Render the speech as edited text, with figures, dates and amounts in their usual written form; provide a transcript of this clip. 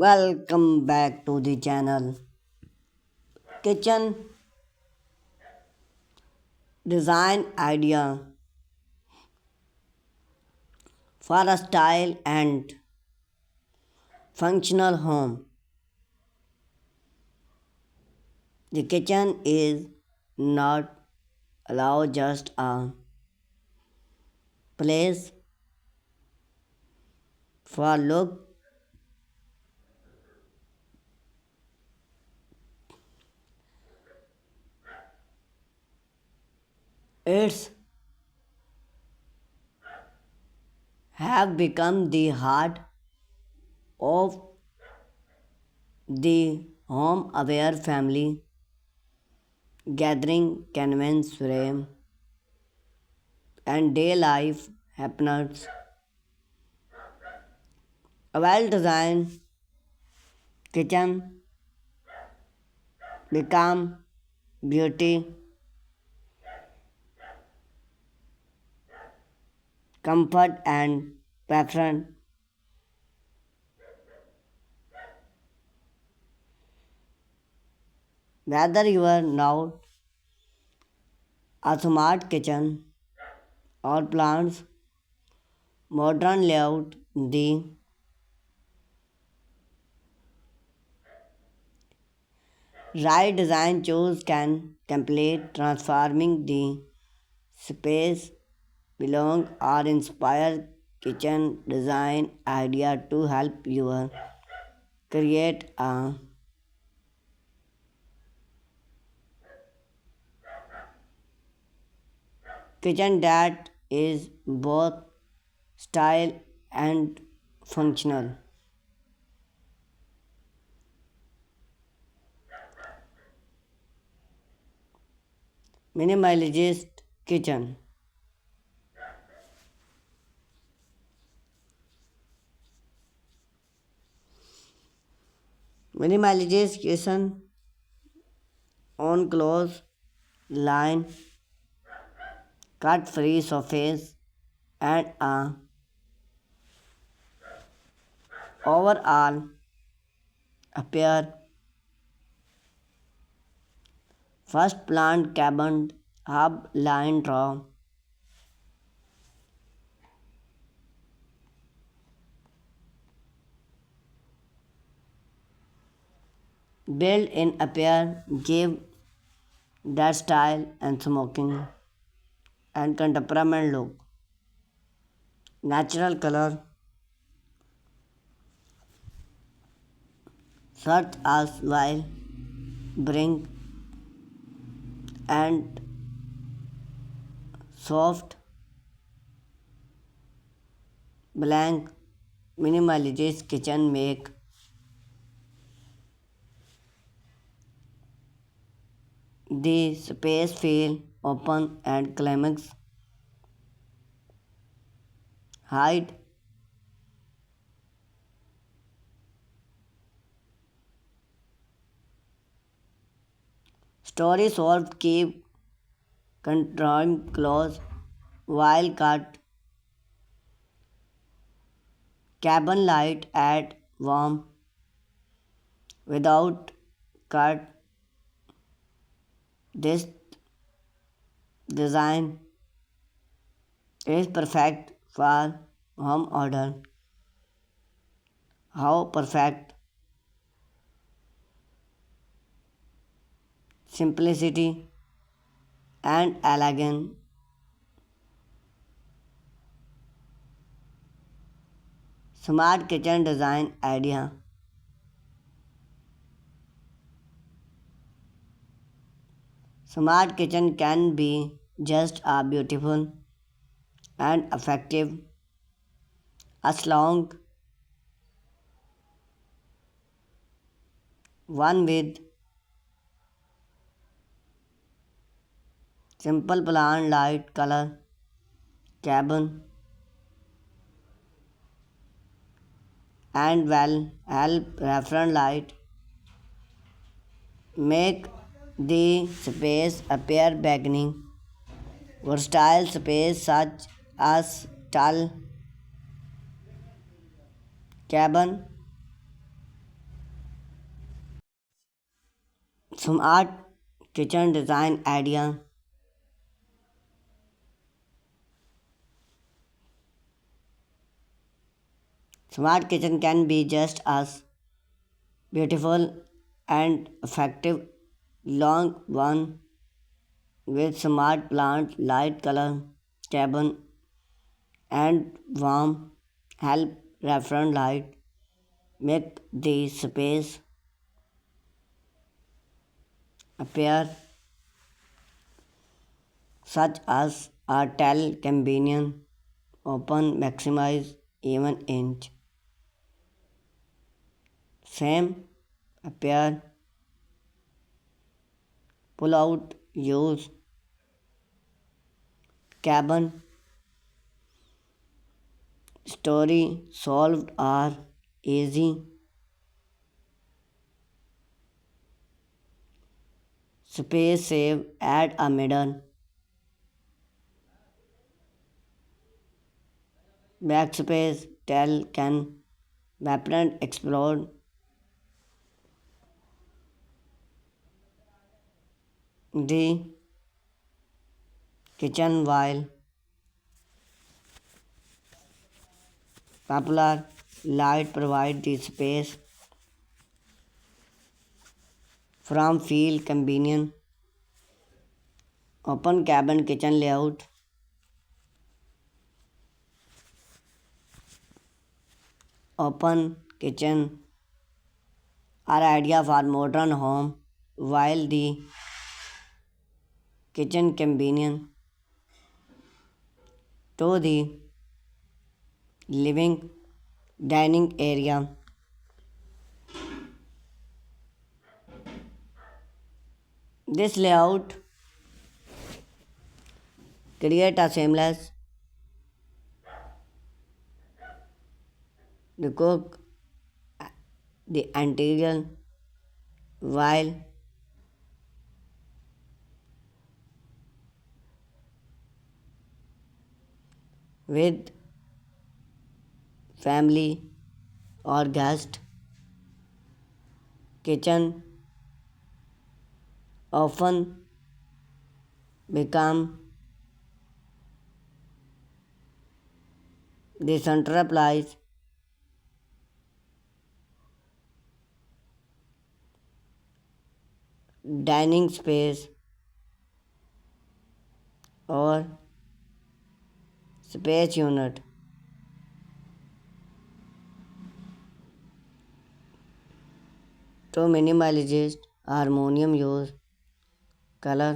Welcome back to the channel. Kitchen design idea for a style and functional home. The kitchen is not allow just a place for look. It's have become the heart of the home aware family gathering convenience frame and day life happiness. A well designed kitchen become beauty, comfort, and preference. Whether you are now a smart kitchen or plants, modern layout, the right design choice can complete transforming the space belong or inspire kitchen design idea to help you create a kitchen that is both style and functional. Minimalist kitchen. Minimalist kitchen on close line, cut free surface, and a overall appear. First plant cabin hub line draw. Built in appear give that style and smoking and contemporary look. Natural color such as while bring and soft blank minimalist kitchen make the space feel open and climax hide story solved keep control close while cut cabin light add warm without cut this design is perfect for home order. How perfect simplicity and elegant. Smart kitchen design idea. Smart kitchen can be just a beautiful and effective as long one with simple plan light color cabin and well help reference light make the space appear beginning versatile space such as tall cabin Smart kitchen design idea. Smart kitchen can be just as beautiful and effective long one with smart plant, light color, cabin and warm help reference light make the space appear such as a tell convenient open maximize even inch same appear pull out use cabin story solved are easy space save add a middle backspace tell can weapon explode the kitchen while popular light provide the space from feel convenient open cabin kitchen layout open kitchen are idea for modern home while the kitchen convenient to the living dining area. This layout create a seamless the cook the interior while with family or guest kitchen often become the centralized dining space or space unit to minimize harmonium use color